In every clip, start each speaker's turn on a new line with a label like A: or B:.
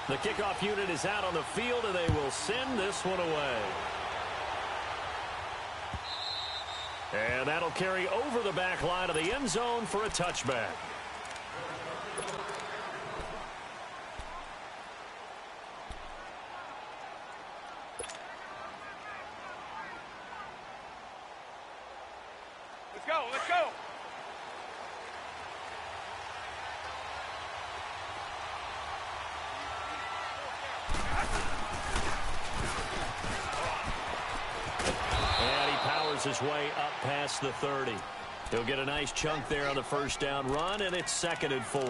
A: The kickoff unit is out on the field, and they will send this one away. And that'll carry over the back line of the end zone for a touchback.
B: Let's go, let's go.
A: And he powers his way up past the 30. He'll get a nice chunk there on the first down run, and it's 2nd and 4.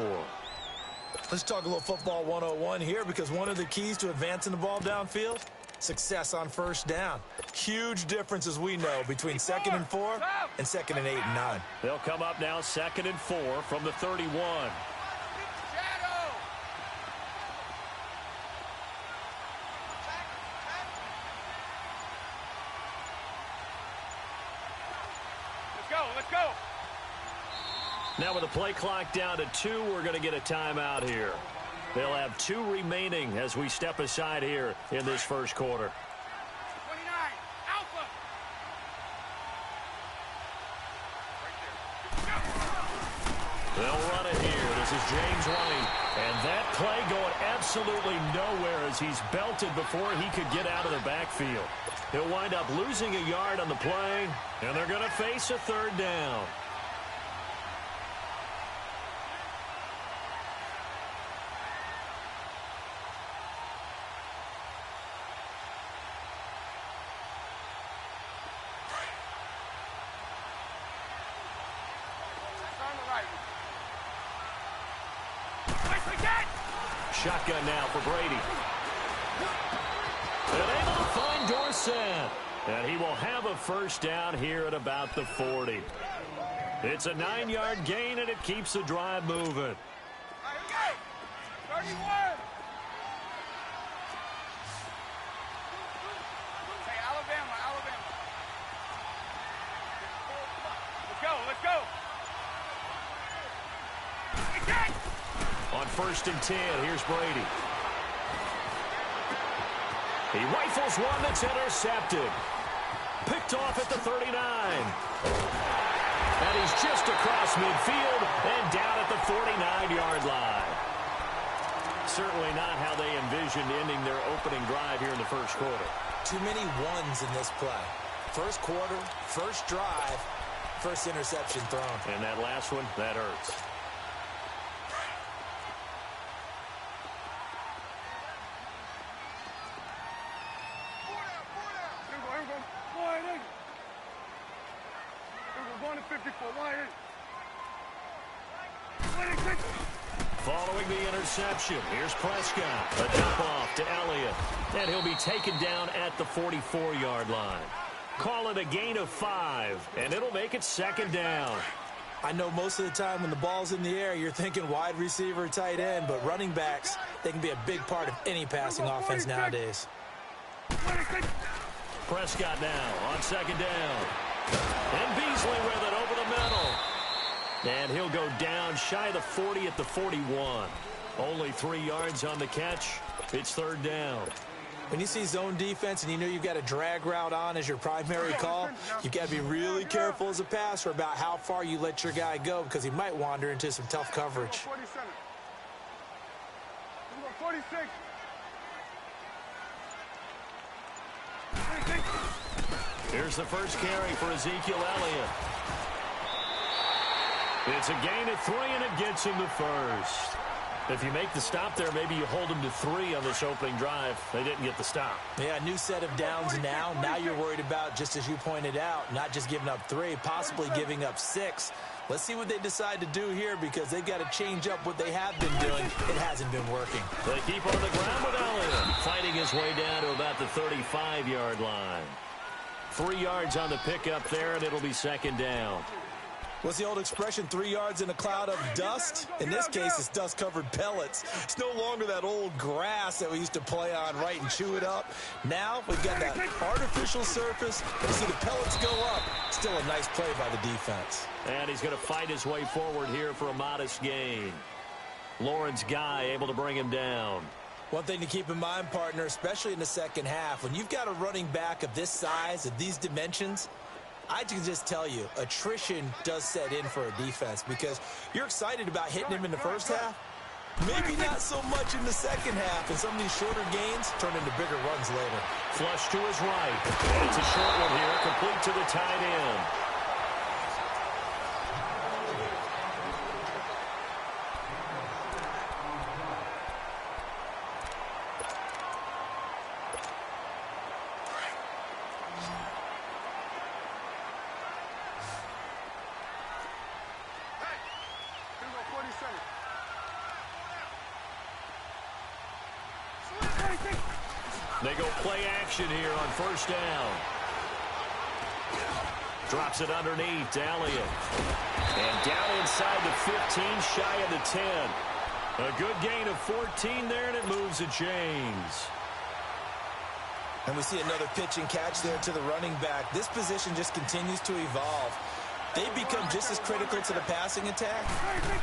C: Let's talk a little football 101 here, because one of the keys to advancing the ball downfield, success on first down. Huge difference, as we know, between 2nd and 4 and 2nd and 8 and 9.
A: They'll come up now 2nd and 4 from the 31.
B: Let's go.
A: Now with the play clock down to 2, we're going to get a timeout here. They'll have 2 remaining as we step aside here in this first quarter.
B: 29, Alpha.
A: They'll run it here. This is James White. And that play going absolutely nowhere as he's belted before he could get out of the backfield. He'll wind up losing a yard on the play, and they're going to face a 3rd down. Shotgun now for Brady. And able to find Dorsett. And he will have a first down here at about the 40. It's a 9-yard gain, and it keeps the drive moving.
B: 31. Hey, Alabama. Let's go.
A: On 1st and 10, here's Brady. He rifles one that's intercepted. Picked off at the 39. And he's just across midfield and down at the 49-yard line. Certainly not how they envisioned ending their opening drive here in the first quarter.
C: Too many ones in this play. First quarter, first drive, first interception thrown.
A: And that last one, that hurts. Following the interception, here's Prescott. A dump off to Elliott. And he'll be taken down at the 44-yard line. Call it a gain of 5, and it'll make it 2nd down.
C: I know most of the time when the ball's in the air, you're thinking wide receiver, tight end, but running backs, they can be a big part of any passing offense nowadays.
A: Prescott now on 2nd down. And Beasley with it over the middle. And he'll go down shy of the 40 at the 41. Only 3 yards on the catch. It's 3rd down.
C: When you see zone defense and you know you've got a drag route on as your primary call, you've got to be really careful as a passer about how far you let your guy go, because he might wander into some tough coverage.
B: 47. 46.
A: Here's the first carry for Ezekiel Elliott. It's a gain of 3, and it gets him to first. If you make the stop there, maybe you hold them to 3 on this opening drive. They didn't get the stop.
C: Yeah, new set of downs now. Now you're worried about, just as you pointed out, not just giving up 3, possibly giving up 6. Let's see what they decide to do here, because they've got to change up what they have been doing. It hasn't been working.
A: They keep on the ground with Elliott, fighting his way down to about the 35-yard line. 3 yards on the pickup there, and it'll be 2nd down.
C: What's the old expression, 3 yards in a cloud of dust? In this case, it's dust-covered pellets. It's no longer that old grass that we used to play on, right, and chew it up. Now we've got that artificial surface. You see the pellets go up. Still a nice play by the defense.
A: And he's going to fight his way forward here for a modest gain. Lawrence Guy able to bring him down.
C: One thing to keep in mind, partner, especially in the second half, when you've got a running back of this size, of these dimensions, I can just tell you, attrition does set in for a defense because you're excited about hitting him in the first half. Maybe not so much in the second half, and some of these shorter gains turn into bigger runs later.
A: Flush to his right. And it's a short one here, complete to the tight end. They go play action here on first down. Drops it underneath to Elliott. And down inside the 15, shy of the 10. A good gain of 14 there, and it moves the chains.
C: And we see another pitch and catch there to the running back. This position just continues to evolve. They become just as critical to the passing attack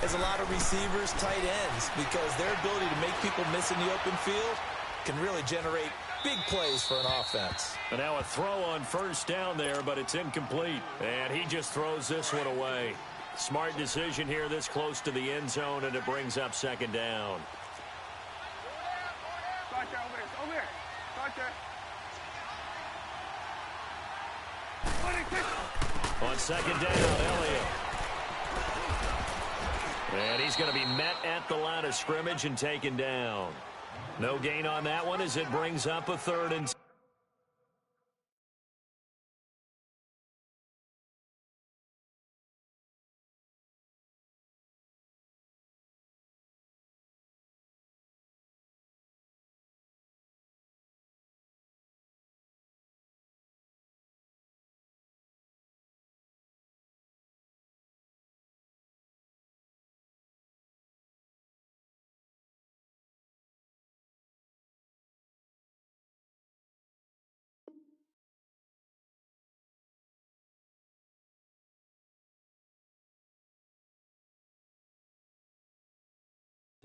C: as a lot of receivers, tight ends, because their ability to make people miss in the open field can really generate big plays for an offense.
A: And now a throw on first down there, but it's incomplete. And he just throws this one away. Smart decision here this close to the end zone, and it brings up second down.
B: Start there, over there. Start there.
A: On second down, Elliott. And he's going to be met at the line of scrimmage and taken down. No gain on that one as it brings up a 3rd and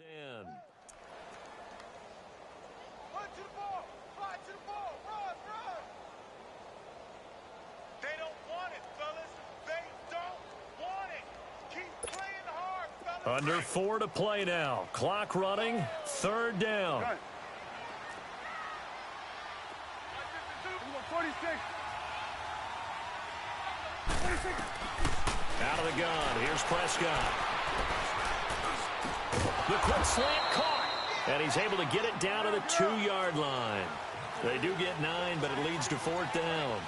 A: 10.
B: Run to the ball. Fly to the ball. Run. They don't want it, fellas. They don't want it. Keep playing hard, fellas.
A: Under 4 to play now. Clock running. 3rd down.
B: 46.
A: Out of the gun. Here's Prescott. The quick slant caught. And he's able to get it down to the 2-yard line. They do get 9, but it leads to 4th down.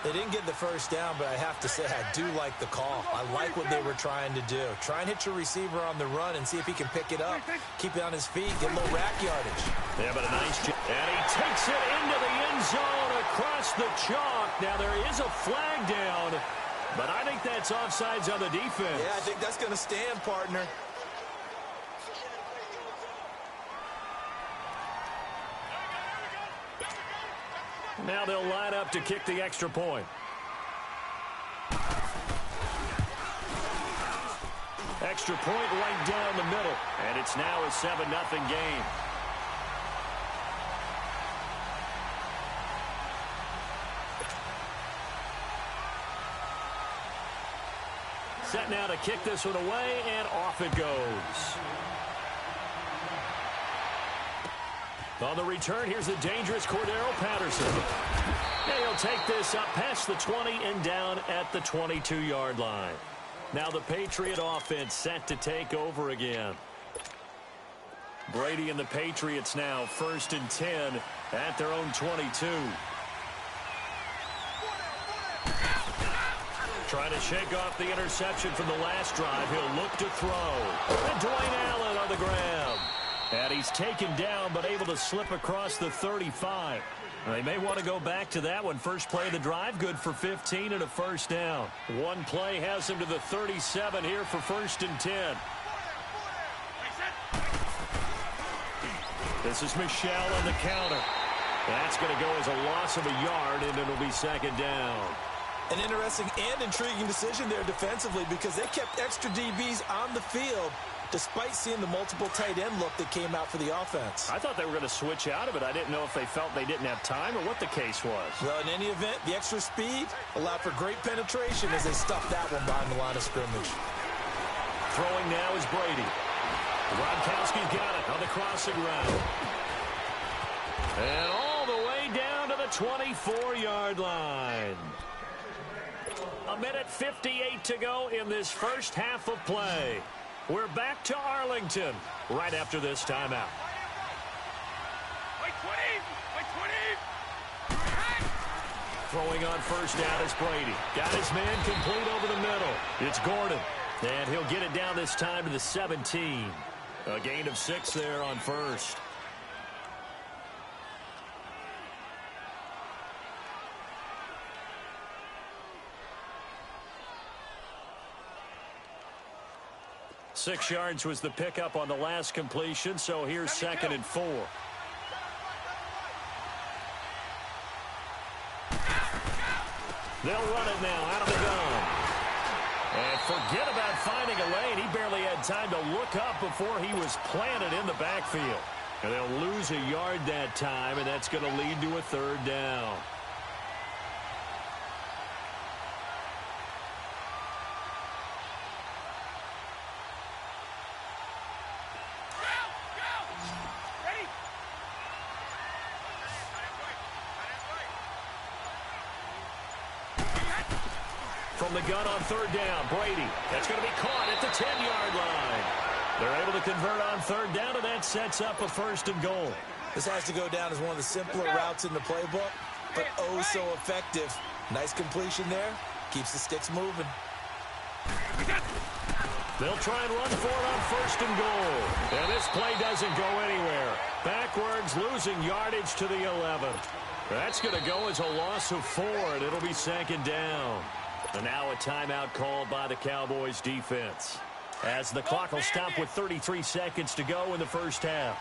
C: They didn't get the first down, but I have to say I do like the call. I like what they were trying to do. Try and hit your receiver on the run and see if he can pick it up. Keep it on his feet. Get a little rack yardage.
A: Yeah, but a nice job. And he takes it into the end zone across the chalk. Now there is a flag down, but I think that's offsides on the defense.
C: Yeah, I think that's going to stand, partner.
A: Now they'll line up to kick the extra point. Extra point right down the middle. And it's now a 7-0 game. Set now to kick this one away, and off it goes. On the return, here's the dangerous Cordero Patterson. And he'll take this up past the 20 and down at the 22-yard line. Now the Patriot offense set to take over again. Brady and the Patriots now 1st and 10 at their own 22. Trying to shake off the interception from the last drive. He'll look to throw. And Dwayne Allen on the grab. And he's taken down, but able to slip across the 35. They may want to go back to that one. First play of the drive, good for 15 and a 1st down. One play has him to the 37 here for 1st and 10. This is Michelle on the counter. That's going to go as a loss of a yard, and it'll be 2nd down.
C: An interesting and intriguing decision there defensively because they kept extra DBs on the field despite seeing the multiple tight end look that came out for the offense.
A: I thought they were going to switch out of it. I didn't know if they felt they didn't have time or what the case was.
C: Well, in any event, the extra speed allowed for great penetration as they stuffed that one behind the line of scrimmage.
A: Throwing now is Brady. Gronkowski's got it on the crossing route. And all the way down to the 24-yard line. 1:58 to go in this first half of play. We're back to Arlington right after this timeout. Throwing on first down is Brady. Got his man complete over the middle. It's Gordon. And he'll get it down this time to the 17. A gain of 6 there on first. Six yards was the pickup on the last completion, so here's 2nd and 4. They'll run it now out of the gun. And forget about finding a lane. He barely had time to look up before he was planted in the backfield. And they'll lose a yard that time, and that's going to lead to a 3rd down. From the gun on 3rd down, Brady. That's going to be caught at the 10-yard line. They're able to convert on 3rd down, and that sets up a 1st and goal.
C: This has to go down as one of the simpler routes in the playbook, but oh so effective. Nice completion there. Keeps the sticks moving.
A: They'll try and run for it on 1st and goal. And this play doesn't go anywhere. Backwards, losing yardage to the 11. That's going to go as a loss of 4, and it'll be 2nd down. And now a timeout called by the Cowboys defense, as the clock will stop with 33 seconds to go in the first half.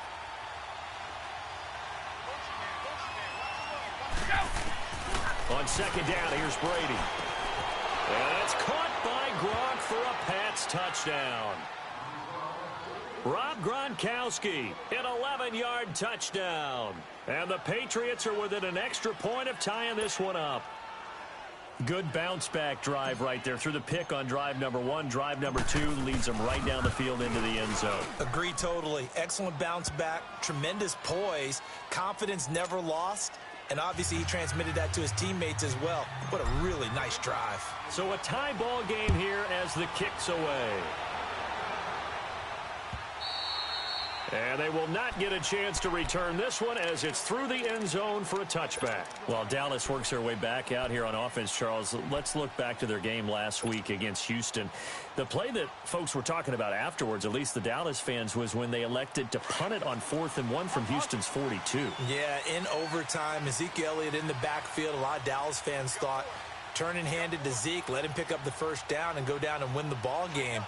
A: On 2nd down, here's Brady. And that's caught by Gronk for a Pats touchdown. Rob Gronkowski, an 11-yard touchdown. And the Patriots are within an extra point of tying this one up. Good bounce-back drive right there through the pick on drive number 1. Drive number 2 leads them right down the field into the end zone.
C: Agree totally. Excellent bounce-back, tremendous poise, confidence never lost, and obviously he transmitted that to his teammates as well. What a really nice drive.
A: So a tie ball game here as the kick's away. And they will not get a chance to return this one as it's through the end zone for a touchback. While Dallas works their way back out here on offense, Charles, let's look back to their game last week against Houston. The play that folks were talking about afterwards, at least the Dallas fans, was when they elected to punt it on 4th and 1 from Houston's 42.
C: Yeah, in overtime, Ezekiel Elliott in the backfield. A lot of Dallas fans thought, turn and hand it to Zeke, let him pick up the 1st down and go down and win the ball game.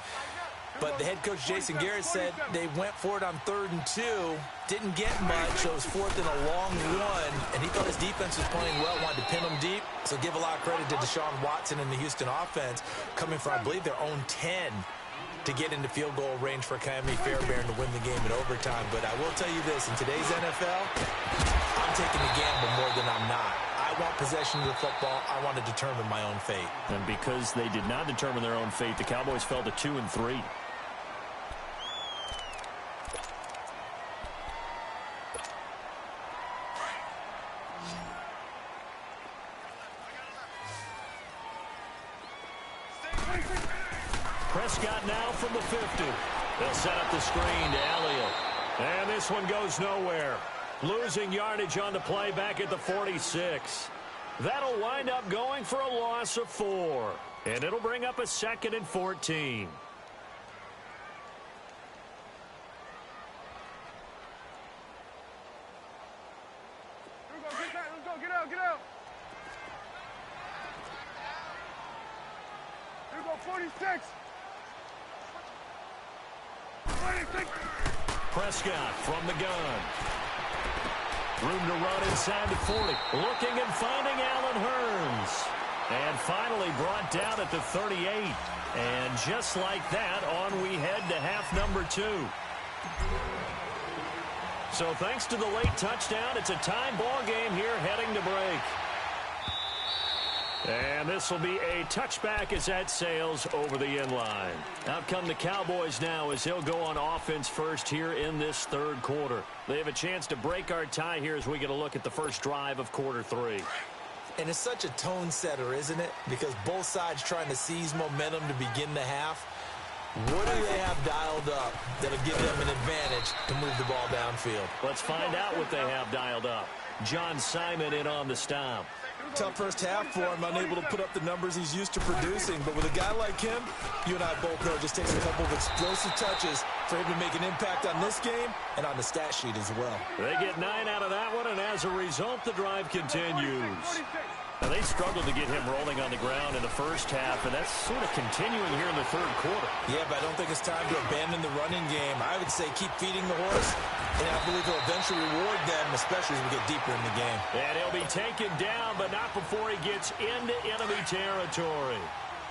C: But the head coach, Jason Garrett, said they went for it on 3rd and 2, didn't get much, so it was 4th and a long 1, and he thought his defense was playing well, wanted to pin them deep. So give a lot of credit to Deshaun Watson and the Houston offense, coming from, I believe, their own 10 to get into field goal range for Kami Fairbairn to win the game in overtime. But I will tell you this, in today's NFL, I'm taking the gamble more than I'm not. I want possession of the football. I want to determine my own fate.
A: And because they did not determine their own fate, the Cowboys fell to 2 and 3. Prescott now from the 50. They'll set up the screen to Elliott. And this one goes nowhere. Losing yardage on the play back at the 46. That'll wind up going for a loss of 4. And it'll bring up a 2nd and 14.
B: Let's go, get out, get out. Here we go, 46.
A: Prescott from the gun. Room to run inside the 40. Looking and finding Allen Hurns. And finally brought down at the 38. And just like that, on we head to half number 2. So thanks to the late touchdown, it's a tie ball game here heading to break. And this will be a touchback as that sails over the end line. Out come the Cowboys now as he'll go on offense first here in this third quarter. They have a chance to break our tie here as we get a look at the first drive of quarter 3.
C: And it's such a tone setter, isn't it? Because both sides trying to seize momentum to begin the half. What do they have dialed up that'll give them an advantage to move the ball downfield?
A: Let's find out what they have dialed up. John Simon in on the stop.
C: Tough first half for him, unable to put up the numbers he's used to producing. But with a guy like him, you and I both know it just takes a couple of explosive touches for him to make an impact on this game and on the stat sheet as well.
A: They get 9 out of that one, and as a result, the drive continues. Now, they struggled to get him rolling on the ground in the first half, and that's sort of continuing here in the third quarter.
C: Yeah, but I don't think it's time to abandon the running game. I would say keep feeding the horse, and I believe he'll eventually reward them, especially as we get deeper in the game.
A: And he'll be taken down, but not before he gets into enemy territory.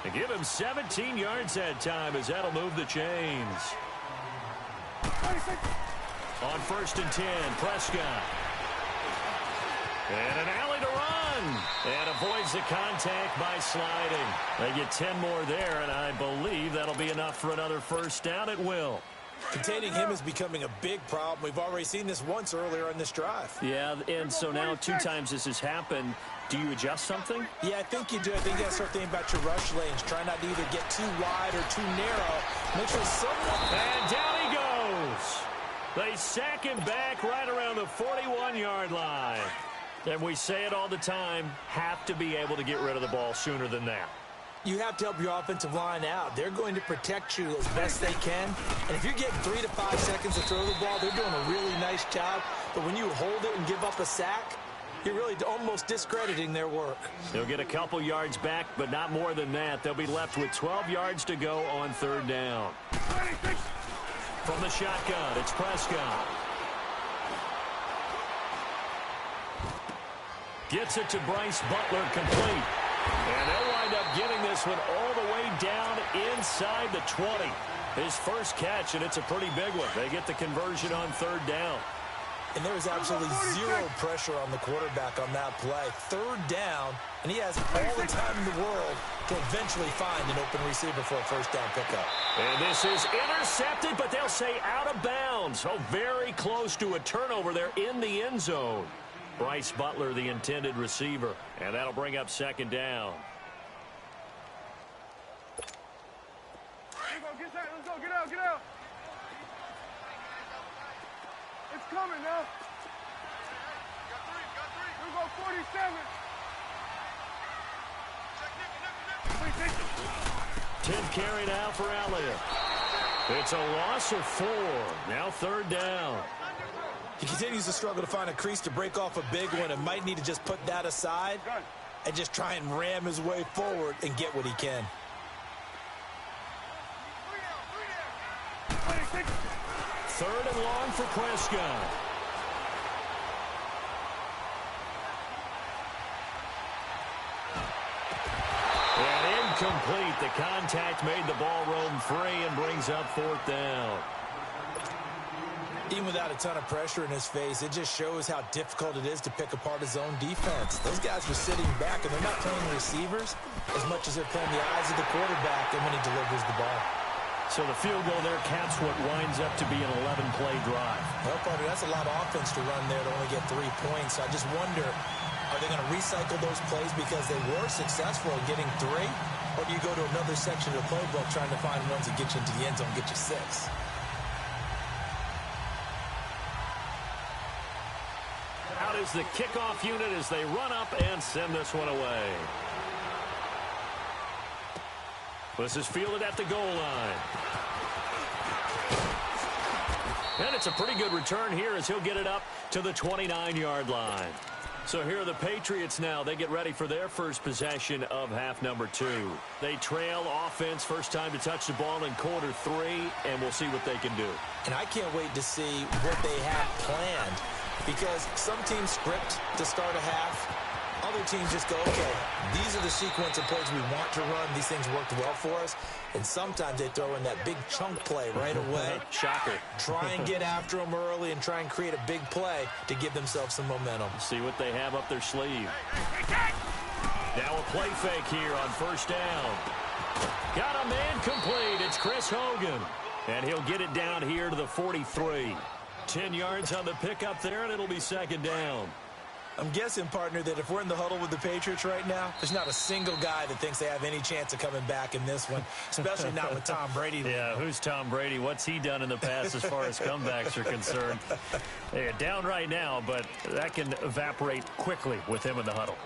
A: They give him 17 yards that time as that'll move the chains. On 1st and 10, Prescott. And an alley to run. And avoids the contact by sliding. They get 10 more there, and I believe that'll be enough for another first down at will.
C: Containing him is becoming a big problem. We've already seen this once earlier in this drive.
A: Yeah, and so now 2 times this has happened. Do you adjust something?
C: Yeah, I think you do. I think you got to start thinking about your rush lanes. Try not to either get too wide or too narrow. Make sure someone...
A: And down he goes. They sack him back right around the 41-yard line. And we say it all the time, have to be able to get rid of the ball sooner than that.
C: You have to help your offensive line out. They're going to protect you as best they can. And if you're getting 3 to 5 seconds to throw the ball, they're doing a really nice job. But when you hold it and give up a sack, you're really almost discrediting their work.
A: They'll get a couple yards back, but not more than that. They'll be left with 12 yards to go on 3rd down. From the shotgun, it's Prescott. Gets it to Bryce Butler, complete. And they'll wind up getting this one all the way down inside the 20. His first catch, and it's a pretty big one. They get the conversion on 3rd down.
C: And there was absolutely zero pressure on the quarterback on that play. 3rd down, and he has all the time in the world to eventually find an open receiver for a first down pickup.
A: And this is intercepted, but they'll say out of bounds. Oh, very close to a turnover there in the end zone. Bryce Butler, the intended receiver. And that'll bring up 2nd down.
B: Let's go, get out. It's coming now. Got three. Here we go, 47.
A: 10th carry now for Elliott. It's a loss of 4. Now 3rd down.
C: He continues to struggle to find a crease to break off a big one and might need to just put that aside and just try and ram his way forward and get what he can.
A: 3rd and long for Prescott. And incomplete. The contact made the ball roam free and brings up 4th down.
C: Even without a ton of pressure in his face, it just shows how difficult it is to pick apart his own defense. Those guys were sitting back, and they're not playing receivers as much as they're playing the eyes of the quarterback and when he delivers the ball.
A: So the field goal there caps what winds up to be an 11-play drive.
C: Well, partner, that's a lot of offense to run there to only get 3 points. So I just wonder, are they going to recycle those plays because they were successful in getting 3? Or do you go to another section of the playbook trying to find ones that get you into the end zone and get you 6?
A: Out is the kickoff unit as they run up and send this one away. This is fielded at the goal line. And it's a pretty good return here as he'll get it up to the 29-yard line. So here are the Patriots now. They get ready for their first possession of half number 2. They trail offense, first time to touch the ball in quarter 3, and we'll see what they can do.
C: And I can't wait to see what they have planned, because some teams script to start a half. Other teams just go, okay, these are the sequence of plays we want to run. These things worked well for us. And sometimes they throw in that big chunk play right away.
A: Shocker.
C: Try and get after them early and try and create a big play to give themselves some momentum.
A: See what they have up their sleeve. Now a play fake here on first down. Got a man complete. It's Chris Hogan. And he'll get it down here to the 43. 10 yards on the pickup there, and it'll be second down.
C: I'm guessing, partner, that if we're in the huddle with the Patriots right now, there's not a single guy that thinks they have any chance of coming back in this one, especially not with Tom Brady.
A: Yeah, who's Tom Brady? What's he done in the past as far as comebacks are concerned? They're down right now, but that can evaporate quickly with him in the huddle.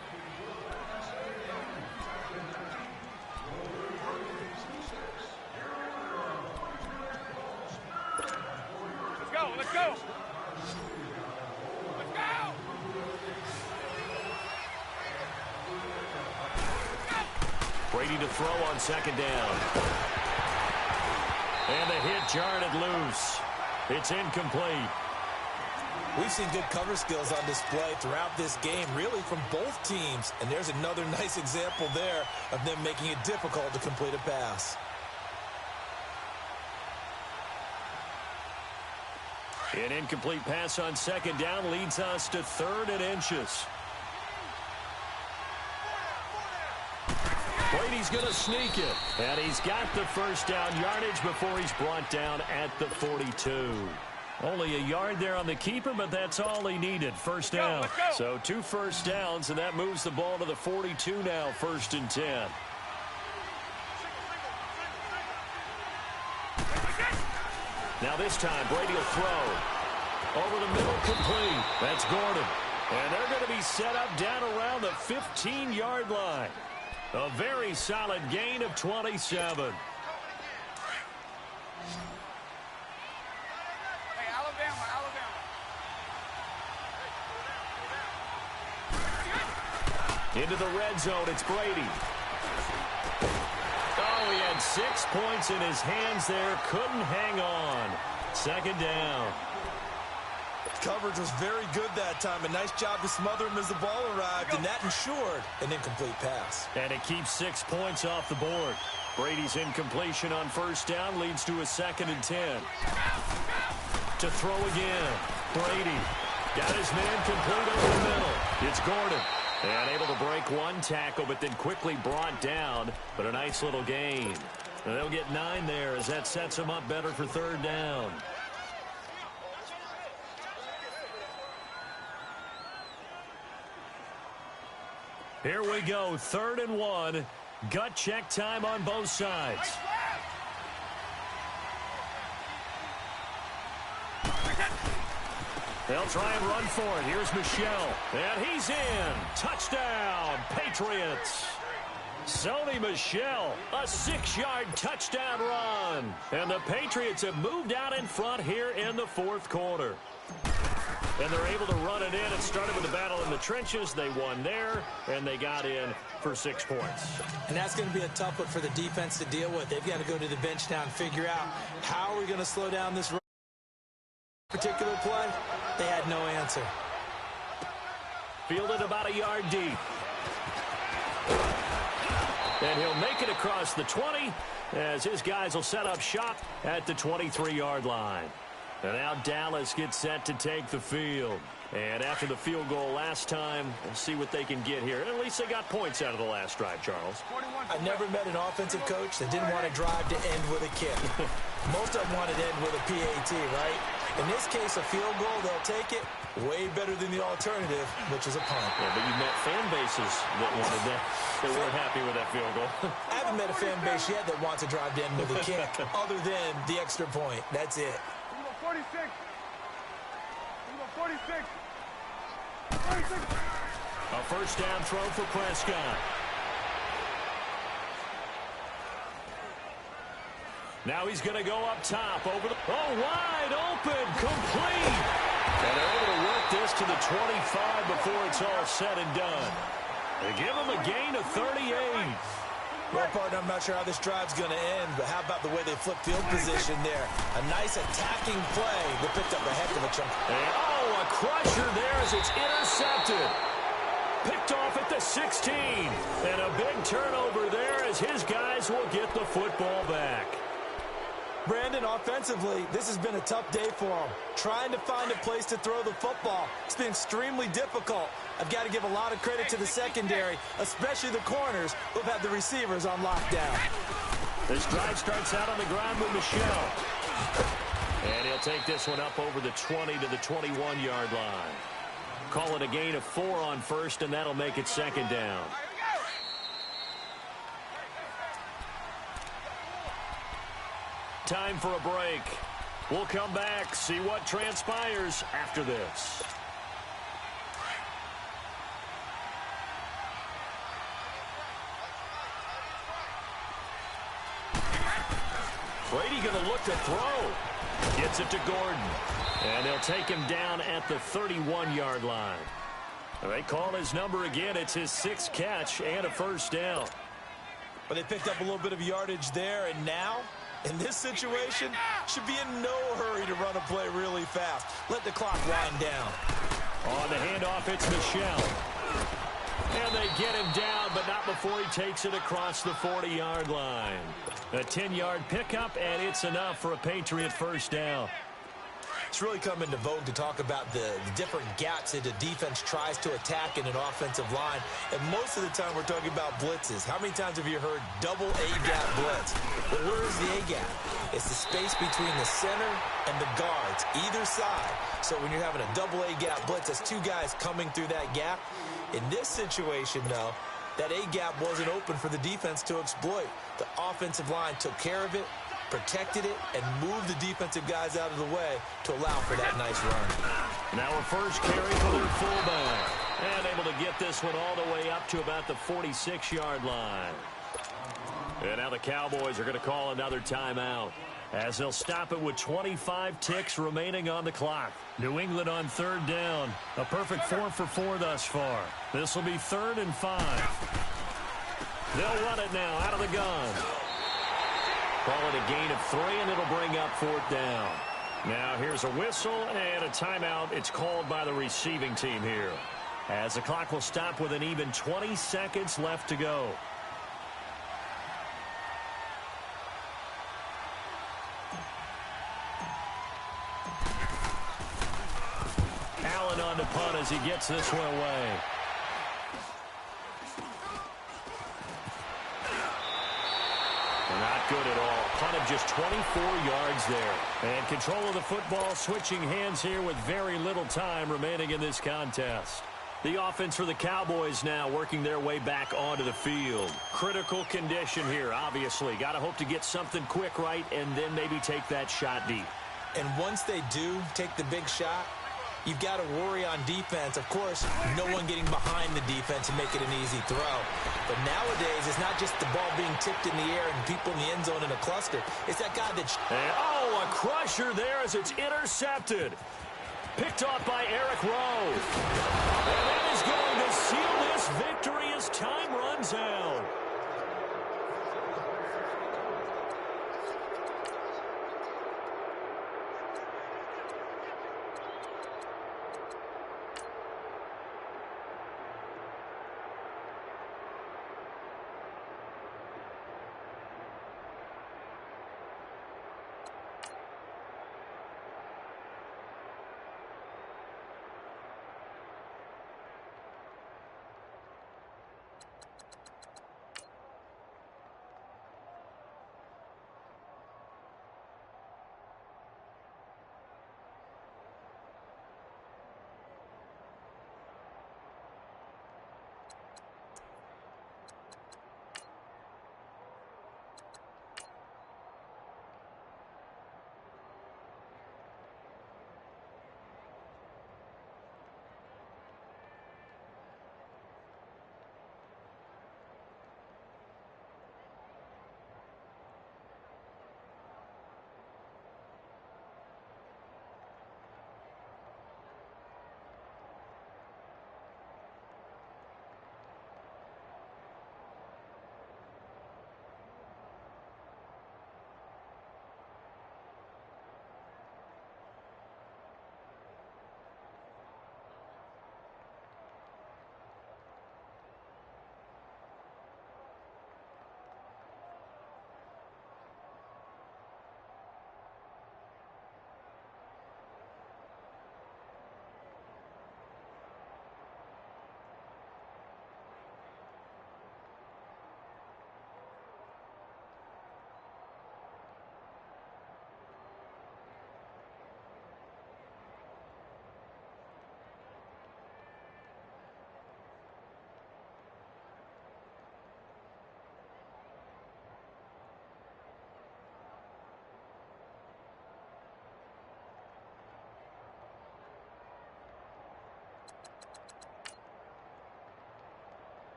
B: Let's go.
A: Brady to throw on second down. And the hit jarred it loose. It's incomplete.
C: We've seen good cover skills on display throughout this game, really from both teams. And there's another nice example there of them making it difficult to complete a pass.
A: An incomplete pass on second down leads us to 3rd and inches. Brady's going to sneak it. And he's got the first down yardage before he's brought down at the 42. Only a yard there on the keeper, but that's all he needed. First down. So 2 first downs, and that moves the ball to the 42 now, 1st and 10. Now this time, Brady will throw. Over the middle, complete. That's Gordon. And they're going to be set up down around the 15-yard line. A very solid gain of 27.
B: Hey, Alabama.
A: Into the red zone, it's Brady. Oh, he had 6 points in his hands there. Couldn't hang on. Second down.
C: Coverage was very good that time. A nice job to smother him as the ball arrived, and that ensured an incomplete pass.
A: And it keeps 6 points off the board. Brady's incompletion on first down leads to a 2nd and 10. To throw again. Brady got his man complete over the middle. It's Gordon. And able to break one tackle, but then quickly brought down. But a nice little gain. And they'll get 9 there as that sets them up better for 3rd down. Here we go, 3rd and 1. Gut check time on both sides. They'll try and run for it. Here's Michelle. And he's in. Touchdown, Patriots. Sony Michel, a 6-yard touchdown run. And the Patriots have moved out in front here in the 4th quarter. And they're able to run it in. It started with the battle in the trenches. They won there, and they got in for 6 points.
C: And that's going to be a tough one for the defense to deal with. They've got to go to the bench now and figure out how are we going to slow down this particular play. They had no answer.
A: Fielded about a yard deep. And he'll make it across the 20 as his guys will set up shop at the 23-yard line. And now Dallas gets set to take the field. And after the field goal last time, we'll see what they can get here. At least they got points out of the last drive, Charles.
C: I never met an offensive coach that didn't want to drive to end with a kick. Most of them wanted to end with a PAT, right? In this case, a field goal, they'll take it. Way better than the alternative, which is a punt.
A: Yeah, but you've met fan bases that wanted that. They weren't happy with that field goal.
C: I haven't met a fan base yet that wants to drive to end with a kick other than the extra point. That's it.
B: 46. 46.
A: A first down throw for Prescott. Now he's going to go up top over the... Oh, wide open, complete. And they're able to work this to the 25 before it's all said and done. They give him a gain of 38.
C: Well, partner, I'm not sure how this drive's going to end, but how about the way they flip field position there? A nice attacking play that picked up a heck of a chunk.
A: And, oh, a crusher there as it's intercepted. Picked off at the 16. And a big turnover there as his guys will get the football back.
C: Brandon, offensively, this has been a tough day for him. Trying to find a place to throw the football. It's been extremely difficult. I've got to give a lot of credit to the secondary, especially the corners who've had the receivers on lockdown.
A: This drive starts out on the ground with Michel. And he'll take this one up over the 20 to the 21-yard line. Call it a gain of 4 on first, and that'll make it second down. Time for a break. We'll come back, see what transpires after this. Brady going to look to throw. Gets it to Gordon. And they'll take him down at the 31-yard line. They call his number again. It's his 6th catch and a first down.
C: But they picked up a little bit of yardage there, and now, in this situation, should be in no hurry to run a play really fast. Let the clock wind down.
A: On the handoff, it's Michel. And they get him down, but not before he takes it across the 40-yard line. A 10-yard pickup, and it's enough for a Patriot first down.
C: It's really come into vogue to talk about the different gaps that the defense tries to attack in an offensive line. And most of the time we're talking about blitzes. How many times have you heard double A-gap blitz? Well, where's the A-gap? It's the space between the center and the guards, either side. So when you're having a double A-gap blitz, that's 2 guys coming through that gap. In this situation, though, that A-gap wasn't open for the defense to exploit. The offensive line took care of it, protected it, and moved the defensive guys out of the way to allow for that nice run.
A: Now a first carry for their fullback. And able to get this one all the way up to about the 46-yard line. And now the Cowboys are going to call another timeout, as they'll stop it with 25 ticks remaining on the clock. New England on 3rd down. A perfect 4 for 4 thus far. This will be 3rd and 5. They'll run it now out of the gun. Call it a gain of 3, and it'll bring up 4th down. Now here's a whistle and a timeout. It's called by the receiving team here, as the clock will stop with an even 20 seconds left to go. Allen on the punt as he gets this one away. Not good at all. Punt of just 24 yards there. And control of the football switching hands here with very little time remaining in this contest. The offense for the Cowboys now working their way back onto the field. Critical condition here, obviously. Got to hope to get something quick right and then maybe take that shot deep.
C: And once they do take the big shot, you've got to worry on defense. Of course, no one getting behind the defense and make it an easy throw. But nowadays, it's not just the ball being tipped in the air and people in the end zone in a cluster. It's that guy that...
A: Oh, a crusher there as it's intercepted. Picked off by Eric Rowe. And that is going to seal this victory as time runs out.